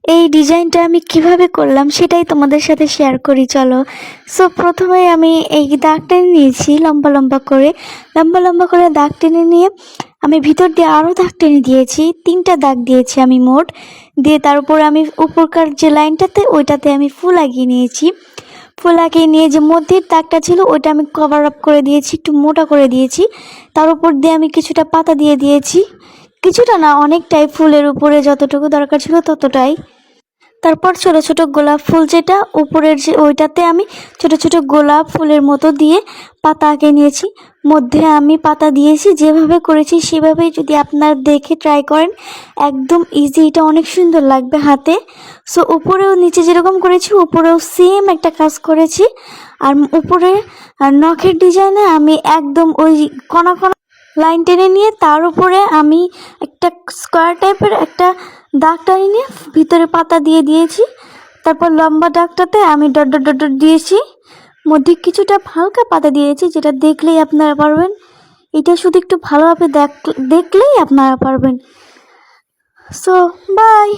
এই ডিজাইনটা আমি কিভাবে করলাম সেটাই তোমাদের সাথে শেয়ার করি, চলো। সো প্রথমে আমি এই দাগ টেনে নিয়েছি, লম্বা লম্বা করে দাগ টেনে নিয়ে আমি ভিতর দিয়ে আরও দাগ টেনে দিয়েছি, 3টা দাগ দিয়েছি আমি মোট। দিয়ে তার উপর আমি উপরকার যে লাইনটাতে ওইটাতে আমি ফুল লাগিয়ে নিয়েছি। ফুল লাগিয়ে নিয়ে যে মধ্যের দাগটা ছিল ওইটা আমি কভার আপ করে দিয়েছি, একটু মোটা করে দিয়েছি। তার উপর দিয়ে আমি কিছুটা পাতা দিয়ে দিয়েছি, কিছুটা না অনেকটাই, ফুলের উপরে যতটুকু দরকার ছিল ততটাই। তারপর ছোট ছোট গোলাপ ফুল যেটা উপরের যে ওইটাতে আমি ছোট ছোট গোলাপ ফুলের মতো দিয়ে পাতা আঁকে নিয়েছি। মধ্যে আমি পাতা দিয়েছি, যেভাবে করেছি সেভাবেই যদি আপনারা দেখে ট্রাই করেন একদম ইজি, এটা অনেক সুন্দর লাগবে হাতে। সো উপরেও নিচে যেরকম করেছি উপরেও সেম একটা কাজ করেছি। আর উপরে নখের ডিজাইনে আমি একদম ওই কণা কণা লাইন টেনে নিয়ে তার উপরে আমি একটা স্কোয়ার টাইপের একটা দাগ টানিয়ে নিয়ে ভিতরে পাতা দিয়ে দিয়েছি। তারপর লম্বা দাগটাতে আমি ডট ডট ডট ডট দিয়েছি, মধ্যে কিছুটা হালকা পাতা দিয়েছি, যেটা দেখলেই আপনারা পারবেন। এটা শুধু একটু ভালোভাবে দেখলেই আপনারা পারবেন। So by.